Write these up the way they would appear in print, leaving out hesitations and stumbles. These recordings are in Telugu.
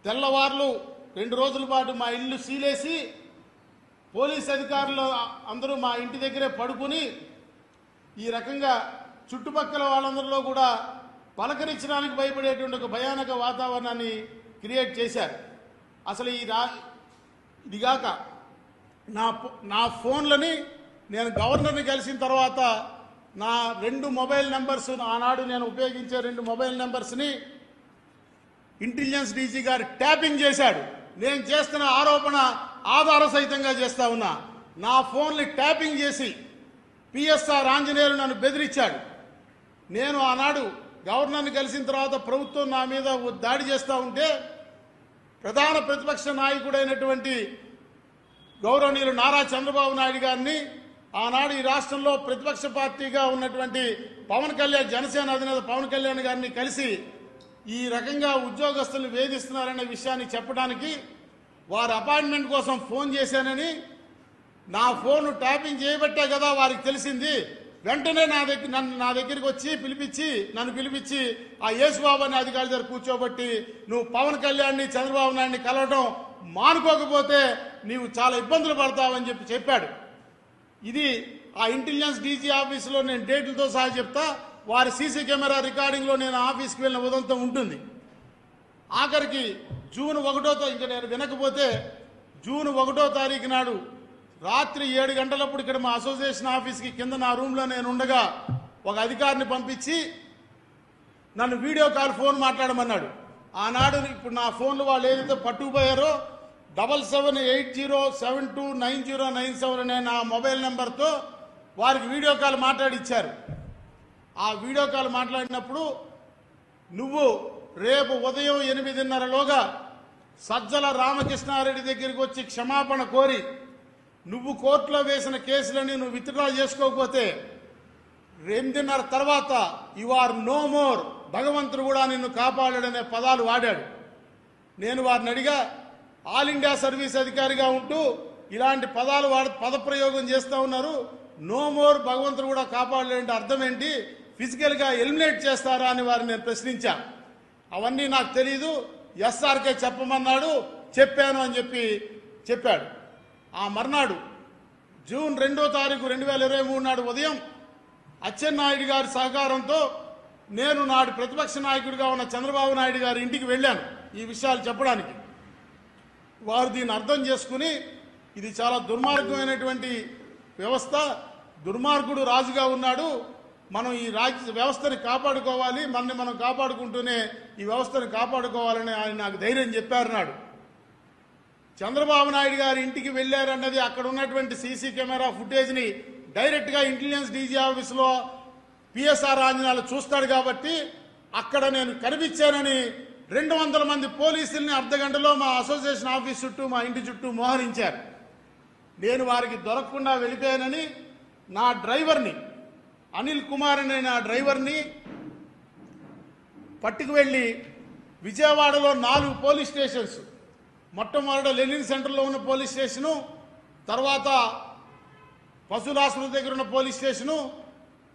తెల్లవార్లు 2 రోజుల పాటు మా ఇల్లు సీలేసి పోలీస్ అధికారులు అందరూ మా ఇంటి దగ్గరే పడుకుని ఈ రకంగా చుట్టుపక్కల వాళ్ళందరిలో కూడా పలకరించడానికి భయపడేటువంటి ఒక భయానక వాతావరణాన్ని క్రియేట్ చేశారు. అసలు ఇదిగాక నా ఫోన్లని నేను గవర్నర్ని కలిసిన తర్వాత నా 2 మొబైల్ నెంబర్స్ ఆనాడు నేను ఉపయోగించే 2 మొబైల్ నెంబర్స్ని ఇంటెలిజెన్స్ డీజీ గారు ట్యాపింగ్ చేశాడు. నేను చేస్తున్న ఆరోపణ ఆధార సహితంగా చేస్తా ఉన్నా. నా ఫోన్ని ట్యాపింగ్ చేసి పిఎస్ఆర్ ఆంజనేయులు నన్ను బెదిరించాడు. నేను ఆనాడు గవర్నర్ని కలిసిన తర్వాత ప్రభుత్వం నా మీద దాడి చేస్తూ ఉంటే ప్రధాన ప్రతిపక్ష నాయకుడైనటువంటి గౌరవనీయులు నారా చంద్రబాబు నాయుడు గారిని ఆనాడు ఈ రాష్ట్రంలో ప్రతిపక్ష పార్టీగా ఉన్నటువంటి పవన్ కళ్యాణ్, జనసేన అధినేత పవన్ కళ్యాణ్ గారిని కలిసి ఈ రకంగా ఉద్యోగస్తులను వేధిస్తున్నారనే విషయాన్ని చెప్పడానికి వారి అపాయింట్మెంట్ కోసం ఫోన్ చేశానని, నా ఫోన్ ట్యాపింగ్ చేయబట్టే కదా వారికి తెలిసింది. వెంటనే నా దగ్గరికి వచ్చి నన్ను పిలిపించి ఆ యేసుబాబు అనే అధికారి దగ్గర కూర్చోబట్టి నువ్వు పవన్ కళ్యాణ్ని చంద్రబాబు నాయుడిని కలవడం మానుకోకపోతే నీవు చాలా ఇబ్బందులు పడతావని చెప్పాడు. ఇది ఆ ఇంటెలిజెన్స్ డీజీ ఆఫీసులో నేను డేట్లతో సహా చెప్తా. వారి సీసీ కెమెరా రికార్డింగ్లో నేను ఆఫీస్కి వెళ్ళిన ఉదంతం ఉంటుంది. ఆఖరికి జూన్ 1వ ఇంకా నేను వినకపోతే జూన్ 1వ తారీఖు నాడు రాత్రి 7 గంటలప్పుడు ఇక్కడ మా అసోసియేషన్ ఆఫీస్కి కింద నా రూమ్లో నేను ఉండగా ఒక అధికారిని పంపించి నన్ను వీడియో కాల్ ఫోన్ మాట్లాడమన్నాడు. ఆనాడు ఇప్పుడు నా ఫోన్లు వాళ్ళు ఏదైతే పట్టుకుపోయారో 7780729097 అనే నా మొబైల్ నెంబర్తో వారికి వీడియో కాల్ మాట్లాడిచ్చారు. ఆ వీడియో కాల్ మాట్లాడినప్పుడు నువ్వు రేపు ఉదయం 8:30లోగా సజ్జల రామకృష్ణారెడ్డి దగ్గరికి వచ్చి క్షమాపణ కోరి నువ్వు కోర్టులో వేసిన కేసులని నువ్వు విత్డ్రా చేసుకోకపోతే 8:30 తర్వాత యు ఆర్ నో మోర్, భగవంతుడు కూడా నిన్ను కాపాడాడనే పదాలు వాడాడు. నేను వారిని అడిగా, ఆల్ ఇండియా సర్వీస్ అధికారిగా ఉంటూ ఇలాంటి పదప్రయోగం చేస్తూ ఉన్నారు, నో మోర్ భగవంతుడు కూడా కాపాడలేంటే అర్థం ఏంటి, ఫిజికల్గా ఎలిమినేట్ చేస్తారా అని వారిని నేను ప్రశ్నించా. అవన్నీ నాకు తెలీదు, ఎస్ఆర్కే చెప్పమన్నాడు, చెప్పాను అని చెప్పాడు. ఆ మర్నాడు జూన్ 2వ తారీఖు 2023 నాడు ఉదయం అచ్చెన్నాయుడు గారి సహకారంతో నేను నాడు ప్రతిపక్ష నాయకుడిగా ఉన్న చంద్రబాబు నాయుడు గారి ఇంటికి వెళ్ళాను ఈ విషయాలు చెప్పడానికి. వారు దీన్ని అర్థం చేసుకుని ఇది చాలా దుర్మార్గమైనటువంటి వ్యవస్థ, దుర్మార్గుడు రాజుగా ఉన్నాడు, మనం ఈ వ్యవస్థని కాపాడుకోవాలి, మనని మనం కాపాడుకుంటూనే ఈ వ్యవస్థను కాపాడుకోవాలని ఆయన నాకు ధైర్యం చెప్పారు. నాడు చంద్రబాబు నాయుడు గారి ఇంటికి వెళ్ళారన్నది అక్కడ ఉన్నటువంటి సీసీ కెమెరా ఫుటేజ్ని డైరెక్ట్గా ఇంటెలిజెన్స్ డీజీ ఆఫీసులో పిఎస్ఆర్ ఆంజనేయులు చూస్తాడు కాబట్టి అక్కడ నేను కనిపించానని 200 మంది పోలీసుల్ని అర్ధగంటలో మా అసోసియేషన్ ఆఫీస్ చుట్టూ మా ఇంటి చుట్టూ మోహరించారు. నేను వారికి దొరకకుండా వెళ్ళిపోయానని నా డ్రైవర్ని అనిల్ కుమార్ అనే నా డ్రైవర్ని పట్టుకు వెళ్ళి విజయవాడలో 4 పోలీస్ స్టేషన్స్, మొట్టమొదట లెనిన్ సెంటర్లో ఉన్న పోలీస్ స్టేషను, తర్వాత పశువుల ఆసుపత్రి దగ్గర ఉన్న పోలీస్ స్టేషను,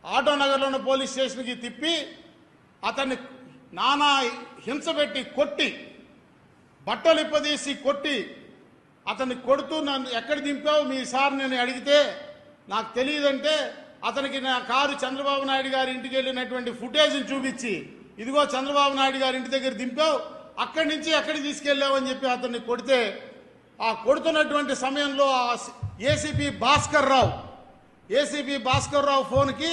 ఆటోనగర్లో ఉన్న పోలీస్ స్టేషన్కి తిప్పి అతన్ని నానా హింస పెట్టి కొట్టి, బట్టలు ఇప్పదీసి కొట్టి, అతన్ని కొడుతూ నన్ను ఎక్కడ దింపావు మీ సార్ నేను అడిగితే నాకు తెలియదంటే అతనికి నా కారు చంద్రబాబు నాయుడు గారి ఇంటికి వెళ్ళినటువంటి ఫుటేజ్ని చూపించి ఇదిగో చంద్రబాబు నాయుడు గారి ఇంటి దగ్గర దింపావు, అక్కడి నుంచి ఎక్కడికి తీసుకెళ్ళావని చెప్పి అతన్ని కొడితే ఆ కొడుతున్నటువంటి సమయంలో ఏసీపీ భాస్కర్ రావు ఫోన్కి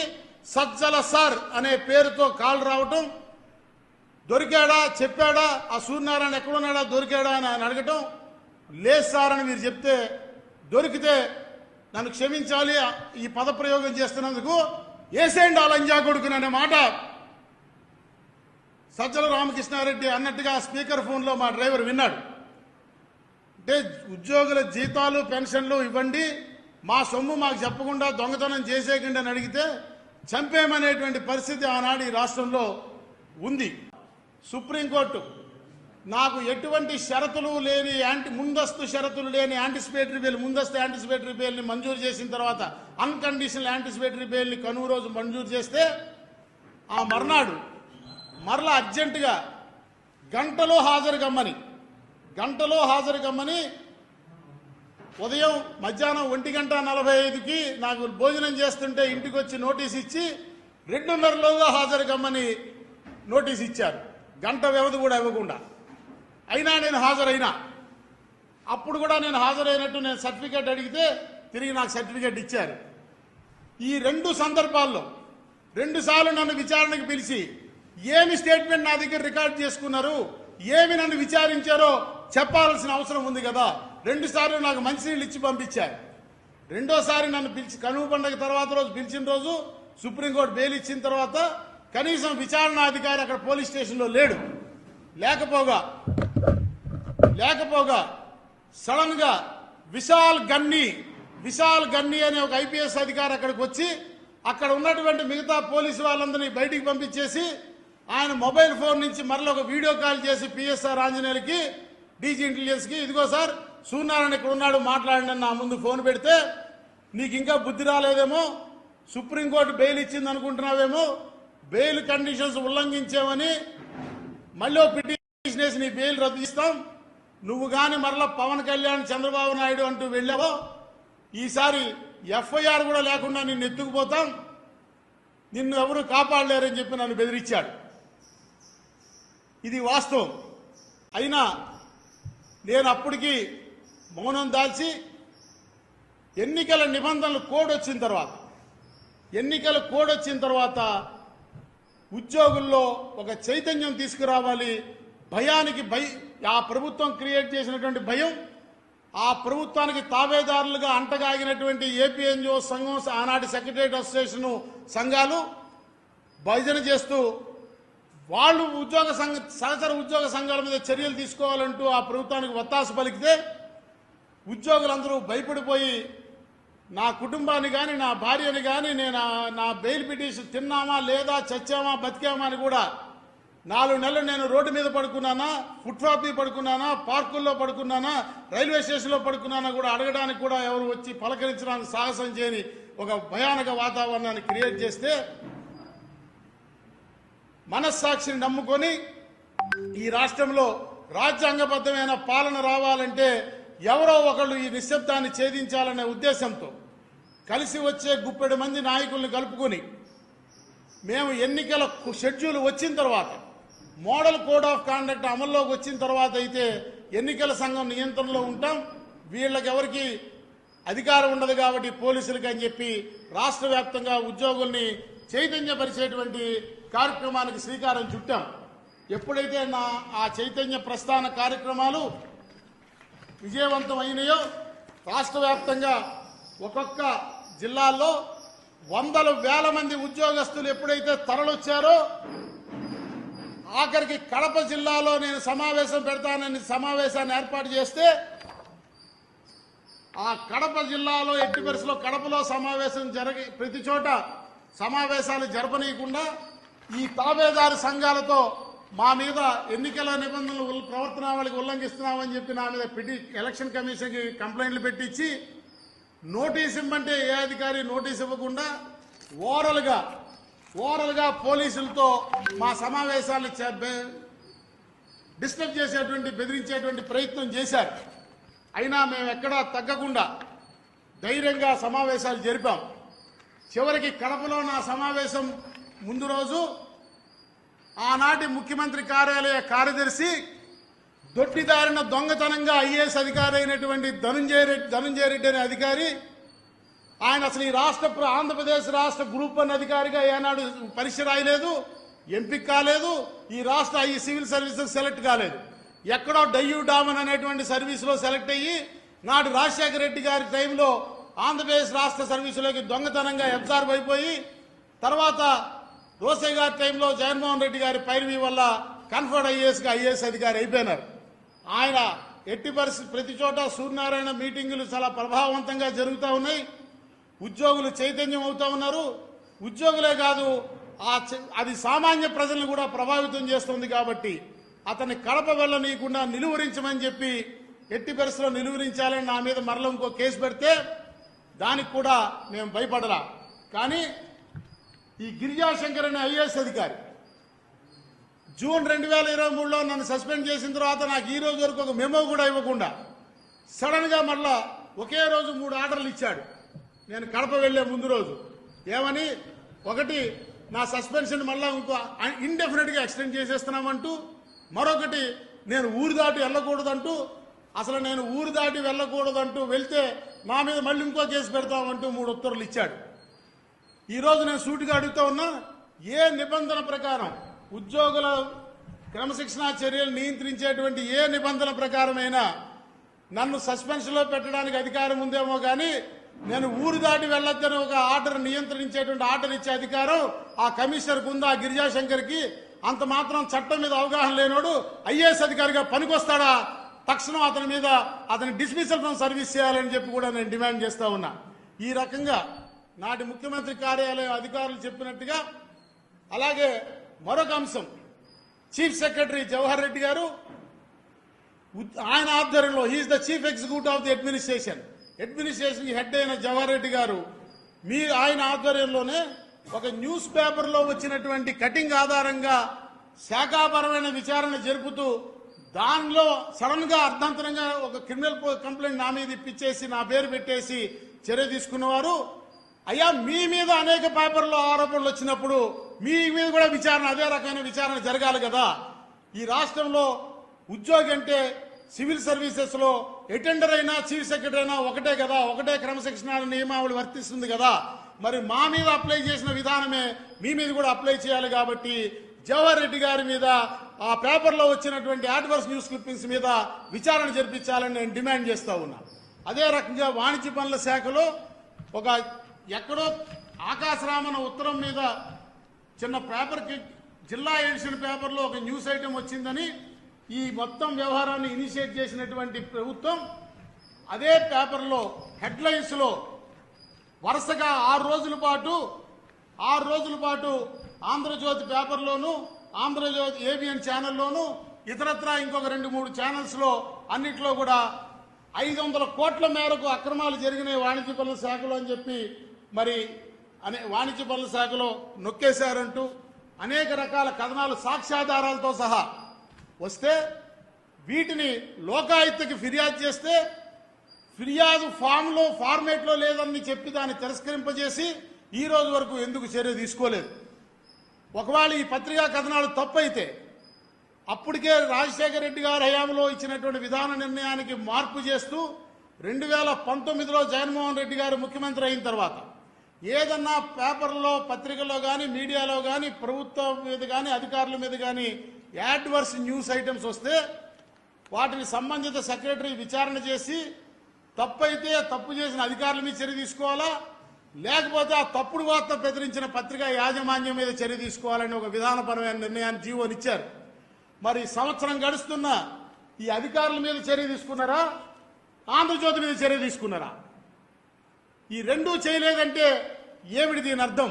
సజ్జల సార్ అనే పేరుతో కాల్ రావటం, దొరికాడా చెప్పాడా, ఆ సూర్యనారాయణ ఎక్కడున్నాడా దొరికాడా అని ఆయన అడగటం, లేదు సార్ అని మీరు చెప్తే దొరికితే నన్ను క్షమించాలి ఈ పదప్రయోగం చేస్తున్నందుకు, ఏసేండి ఆ లంజా కొడుకుననే మాట సజ్జల రామకృష్ణారెడ్డి అన్నట్టుగా స్పీకర్ ఫోన్లో మా డ్రైవర్ విన్నాడు. అంటే ఉద్యోగుల జీతాలు పెన్షన్లు ఇవ్వండి, మా సొమ్ము మాకు చెప్పకుండా దొంగతనం చేసేయకండి అని అడిగితే చంపేమనేటువంటి పరిస్థితి ఆనాడు ఈ రాష్ట్రంలో ఉంది. సుప్రీంకోర్టు నాకు ఎటువంటి షరతులు లేని ముందస్తు షరతులు లేని ముందస్తు యాంటిసిపేటరీ బెయిల్ని మంజూరు చేసిన తర్వాత అన్కండిషనల్ యాంటిసిపేటరీ బెయిల్ని కనువు రోజు మంజూరు చేస్తే ఆ మర్నాడు మరలా అర్జెంటుగా గంటలో హాజరు కమ్మని గంటలో హాజరు కమ్మని ఉదయం మధ్యాహ్నం 1:45కి నాకు భోజనం చేస్తుంటే ఇంటికి వచ్చి నోటీస్ ఇచ్చి 2:30లోగా హాజరు కమ్మని నోటీస్ ఇచ్చారు. గంట వ్యవధి కూడా ఇవ్వకుండా. అయినా నేను హాజరైనా. అప్పుడు కూడా నేను హాజరైనట్టు నేను సర్టిఫికేట్ అడిగితే తిరిగి నాకు సర్టిఫికేట్ ఇచ్చారు. ఈ 2 సందర్భాల్లో 2 సార్లు నన్ను విచారణకు పిలిచి ఏమి స్టేట్మెంట్ నా దగ్గర రికార్డ్ చేసుకున్నారు, ఏమి నన్ను విచారించారో చెప్పాల్సిన అవసరం ఉంది కదా. 2 సార్లు నాకు మంచినీళ్ళు ఇచ్చి పంపించారు. రెండోసారి నన్ను పిలిచి కనుమ పండుగ తర్వాత రోజు పిలిచిన రోజు సుప్రీంకోర్టు బెయిల్ ఇచ్చిన తర్వాత కనీసం విచారణ అధికారి అక్కడ పోలీస్ స్టేషన్లో లేడు. లేకపోగా సడన్ గా విశాల్ గన్ని అనే ఒక ఐపీఎస్ అధికారి అక్కడికి వచ్చి అక్కడ ఉన్నటువంటి మిగతా పోలీసు వాళ్ళందరినీ బయటికి పంపించేసి ఆయన మొబైల్ ఫోన్ నుంచి మరలా ఒక వీడియో కాల్ చేసి పిఎస్ఆర్ ఆంజనేయులకి డీజీ ఇంటెలిజెన్స్కి ఇదిగో సార్ సూర్యనారాయణ ఇక్కడ ఉన్నాడు మాట్లాడండి నా ముందు ఫోన్ పెడితే నీకు ఇంకా బుద్ధి రాలేదేమో, సుప్రీంకోర్టు బెయిల్ ఇచ్చింది అనుకుంటున్నావేమో, బెయిల్ కండిషన్స్ ఉల్లంఘించామని మళ్ళీ పిటిషన్ వేసి నీ బెయిల్ రద్దు చేస్తాం, నువ్వు కానీ మరలా పవన్ కళ్యాణ్ చంద్రబాబు నాయుడు అంటూ వెళ్ళావో ఈసారి ఎఫ్ఐఆర్ కూడా లేకుండా నిన్ను ఎత్తుకుపోతాం, నిన్ను ఎవరు కాపాడలేరని చెప్పి నన్ను బెదిరించాడు. ఇది వాస్తవం. అయినా నేను అప్పటికి మౌనం దాల్చి ఎన్నికల నిబంధనలు కోడ్ వచ్చిన తర్వాత ఉద్యోగుల్లో ఒక చైతన్యం తీసుకురావాలి. భయానికి ఆ ప్రభుత్వం క్రియేట్ చేసినటువంటి భయం, ఆ ప్రభుత్వానికి తావేదారులుగా అంటగాగినటువంటి ఏపీఎన్జిఓ సంఘం, ఆనాటి సెక్రటరియట్ అసోసియేషన్ సంఘాలు భజన చేస్తూ వాళ్ళు సహచర ఉద్యోగ సంఘాల మీద చర్యలు తీసుకోవాలంటూ ఆ ప్రభుత్వానికి ఒత్తాసు పలికితే ఉద్యోగులందరూ భయపడిపోయి నా కుటుంబాన్ని కానీ నా భార్యని కానీ నేను నా బెయిల్ పిటిషన్ తిన్నామా లేదా చచ్చామా బతికామా అని కూడా 4 నెలలు నేను రోడ్డు మీద పడుకున్నానా, ఫుట్పాత్ మీద పడుకున్నానా, పార్కుల్లో పడుకున్నానా, రైల్వే స్టేషన్లో పడుకున్నానా కూడా అడగడానికి కూడా ఎవరు వచ్చి పలకరించడానికి సాహసం చేయని ఒక భయానక వాతావరణాన్ని క్రియేట్ చేస్తే మనస్సాక్షిని నమ్ముకొని ఈ రాష్ట్రంలో రాజ్యాంగబద్ధమైన పాలన రావాలంటే ఎవరో ఒకళ్ళు ఈ నిశ్శబ్దాన్ని ఛేదించాలనే ఉద్దేశంతో కలిసి వచ్చే గుప్పెడు మంది నాయకుల్ని కలుపుకొని మేము ఎన్నికల షెడ్యూల్ వచ్చిన తర్వాత, మోడల్ కోడ్ ఆఫ్ కాండక్ట్ అమల్లోకి వచ్చిన తర్వాత అయితే ఎన్నికల సంఘం నియంత్రణలో ఉంటాం, వీళ్ళకి ఎవరికి అధికారం ఉండదు కాబట్టి పోలీసులకి అని చెప్పి రాష్ట్ర వ్యాప్తంగా ఉద్యోగుల్ని చైతన్యపరిచేటువంటి కార్యక్రమానికి శ్రీకారం చుట్టాం. ఎప్పుడైతే ఆ చైతన్య ప్రస్థాన కార్యక్రమాలు విజయవంతం అయినాయో రాష్ట్ర వ్యాప్తంగా ఒక్కొక్క జిల్లాల్లో వందల వేల మంది ఉద్యోగస్తులు ఎప్పుడైతే తరలొచ్చారో ఆఖరికి కడప జిల్లాలో నేను సమావేశం పెడతానని సమావేశాన్ని ఏర్పాటు చేస్తే ఆ కడప జిల్లాలో ఎట్టి పరిస్థితుల్లో కడపలో సమావేశం ప్రతి చోట సమావేశాలు జరపనీయకుండా ఈ తాబేదారు సంఘాలతో మా మీద ఎన్నికల నిబంధనలు ప్రవర్తనావళికి ఉల్లంఘిస్తున్నామని చెప్పి నా మీద ఎలక్షన్ కమిషన్కి కంప్లైంట్లు పెట్టించి నోటీస్ ఇవ్వమంటే ఏ అధికారి నోటీస్ ఇవ్వకుండా ఓరల్గా పోలీసులతో మా సమావేశాలను డిస్టర్బ్ చేసేటువంటి బెదిరించేటువంటి ప్రయత్నం చేశారు. అయినా మేము ఎక్కడా తగ్గకుండా ధైర్యంగా సమావేశాలు జరిపాం. చివరికి కడపలో నా సమావేశం ముందు రోజు ఆనాటి ముఖ్యమంత్రి కార్యాలయ కార్యదర్శి దొడ్డిదారిన దొంగతనంగా ఐఏఎస్ అధికారి అయినటువంటి ధనుంజయ రెడ్డి అనే అధికారి, ఆయన అసలు ఈ ఆంధ్రప్రదేశ్ రాష్ట్ర గ్రూప్ 1 అధికారిగా ఏనాడు పరీక్ష రాయలేదు, ఎంపిక కాలేదు, ఈ రాష్ట్ర సివిల్ సర్వీసెస్ సెలెక్ట్ కాలేదు, ఎక్కడో డయ్యూ డామన్ అనేటువంటి సర్వీసులో సెలెక్ట్ అయ్యి నాడు రాజశేఖర రెడ్డి గారి టైంలో ఆంధ్రప్రదేశ్ రాష్ట్ర సర్వీసులోకి దొంగతనంగా అబ్జార్బ్ అయిపోయి తర్వాత రోసయ్య గారి టైంలో జగన్మోహన్ రెడ్డి గారి పైరవీ వల్ల కన్ఫర్డ్ ఐఏఎస్ అధికారి అయిపోయినారు. ఆయన ఎట్టి పరిస్థితి ప్రతి చోట సూర్యనారాయణ మీటింగులు చాలా ప్రభావవంతంగా జరుగుతూ ఉన్నాయి. ఉద్యోగులు చైతన్యం అవుతా ఉన్నారు. ఉద్యోగులే కాదు, అది సామాన్య ప్రజలను కూడా ప్రభావితం చేస్తుంది. కాబట్టి అతన్ని కడప వెళ్ళనీయకుండా నిలువరించమని చెప్పి ఎట్టి పరిస్థితుల్లో నిలువరించాలని నా మీద మరల ఇంకో కేసు పెడితే దానికి కూడా మేము భయపడలా. కానీ ఈ గిరిజాశంకర్ అనే ఐఏఎస్ అధికారి జూన్ 2023లో నన్ను సస్పెండ్ చేసిన తర్వాత నాకు ఈ రోజు వరకు ఒక మెమో కూడా ఇవ్వకుండా సడన్గా మళ్ళా ఒకే రోజు 3 ఆర్డర్లు ఇచ్చాడు. నేను కడప వెళ్లే ముందు రోజు ఏమని, ఒకటి నా సస్పెన్షన్ మళ్ళా ఇంకో ఇండెఫినెట్గా ఎక్స్టెండ్ చేసేస్తున్నామంటూ, మరొకటి నేను ఊరు దాటి వెళ్ళకూడదంటూ, అసలు నేను ఊరు దాటి వెళ్ళకూడదంటూ వెళ్తే నా మీద మళ్ళీ ఇంకో కేసు పెడతామంటూ 3 ఉత్తర్వులు ఇచ్చాడు. ఈరోజు నేను సూటిగా అడుగుతా ఉన్నా, ఏ నిబంధన ప్రకారం ఉద్యోగుల క్రమశిక్షణా చర్యలు నియంత్రించేటువంటి ఏ నిబంధన ప్రకారమైనా నన్ను సస్పెన్షన్లో పెట్టడానికి అధికారం ఉందేమో కానీ నేను ఊరు దాటి వెళ్ళొద్దని ఒక ఆర్డర్ నియంత్రించేటువంటి ఆర్డర్ ఇచ్చే అధికారం ఆ కమిషనర్కు ఉందా? గిరిజాశంకర్కి అంత మాత్రం చట్టం మీద అవగాహన లేనోడు ఐఏఎస్ అధికారిగా పనికొస్తాడా? తక్షణం అతని మీద అతని డిస్మిసల్ ఫ్రమ్ సర్వీస్ చేయాలని చెప్పి కూడా నేను డిమాండ్ చేస్తా ఉన్నా. ఈ రకంగా నాటి ముఖ్యమంత్రి కార్యాలయం అధికారులు చెప్పినట్టుగా, అలాగే మరొక అంశం, చీఫ్ సెక్రటరీ జవహర్ రెడ్డి గారు ఆయన ఆధ్వర్యంలో he is the chief executive of the administration head అయిన జవహర్ రెడ్డి గారు ఆయన ఆధ్వర్యంలోనే ఒక న్యూస్ పేపర్లో వచ్చినటువంటి కటింగ్ ఆధారంగా శాఖాపరమైన విచారణ జరుపుతూ దానిలో సడన్ గా అర్ధాంతరంగా ఒక క్రిమినల్ కంప్లైంట్ నా మీద ఇప్పించేసి నా పేరు పెట్టేసి చర్య తీసుకున్నవారు. అయ్యా, మీ మీద అనేక పేపర్లో ఆరోపణలు వచ్చినప్పుడు మీ మీద కూడా విచారణ, అదే రకమైన విచారణ జరగాలి కదా. ఈ రాష్ట్రంలో ఉద్యోగి అంటే సివిల్ సర్వీసెస్ లో అటెండర్ అయినా చీఫ్ సెక్రటరీ అయినా ఒకటే కదా, ఒకటే క్రమశిక్షణ నియమావళి వర్తిస్తుంది కదా. మరి మా మీద అప్లై చేసిన విధానమే మీ మీద కూడా అప్లై చేయాలి. కాబట్టి జవహర్ రెడ్డి గారి మీద ఆ పేపర్లో వచ్చినటువంటి అడ్వర్స్ న్యూస్ క్లిప్పింగ్స్ మీద విచారణ జరిపించాలని నేను డిమాండ్ చేస్తా ఉన్నా. అదే రకంగా వాణిజ్య పనుల శాఖలో ఒక ఎక్కడో ఆకాశరామన ఉత్తరం మీద చిన్న పేపర్కి జిల్లా ఎడిషన్ పేపర్లో ఒక న్యూస్ ఐటమ్ వచ్చిందని ఈ మొత్తం వ్యవహారాన్ని ఇనిషియేట్ చేసినటువంటి ప్రభుత్వం అదే పేపర్లో హెడ్లైన్స్ లో వరుసగా 6 రోజుల పాటు ఆంధ్రజ్యోతి పేపర్లోను, ఆంధ్రజ్యోతి ఏబిఎన్ ఛానల్లోను, ఇతరత్రా ఇంకొక 2-3 ఛానల్స్ లో అన్నిట్లో కూడా 500 కోట్ల మేరకు అక్రమాలు జరిగినాయి వాణిజ్య పనుల శాఖలో అని చెప్పి మరి వాణిజ్య పనుల శాఖలో నొక్కేశారంటూ అనేక రకాల కథనాలు సాక్ష్యాధారాలతో సహా వస్తే వీటిని లోకాయుక్తకి ఫిర్యాదు చేస్తే ఫిర్యాదు ఫార్మేట్లో లేదని చెప్పి దాన్ని తిరస్కరింపజేసి ఈ రోజు వరకు ఎందుకు చర్య తీసుకోలేదు? ఒకవేళ ఈ పత్రికా కథనాలు తప్పైతే అప్పటికే రాజశేఖర రెడ్డి గారి హయాంలో ఇచ్చినటువంటి విధాన నిర్ణయానికి మార్పు చేస్తూ 2019లో జగన్మోహన్ రెడ్డి గారు ముఖ్యమంత్రి అయిన తర్వాత ఏదన్నా పేపర్లో, పత్రికల్లో కానీ, మీడియాలో కానీ, ప్రభుత్వం మీద కానీ, అధికారుల మీద కానీ యాడ్వర్స్ న్యూస్ ఐటమ్స్ వస్తే వాటిని సంబంధిత సెక్రటరీ విచారణ చేసి తప్పైతే తప్పు చేసిన అధికారుల మీద చర్య తీసుకోవాలా, లేకపోతే ఆ తప్పుడు వార్త బెదిరించిన పత్రికా యాజమాన్యం మీద చర్య తీసుకోవాలని ఒక విధానపరమైన నిర్ణయాన్ని జీవోనిచ్చారు. మరి సంవత్సరం గడుస్తున్న ఈ అధికారుల మీద చర్య తీసుకున్నారా, ఆంధ్రజ్యోతి మీద చర్య తీసుకున్నారా? ఈ రెండూ చేయలేదంటే ఏమిటి దీని అర్థం?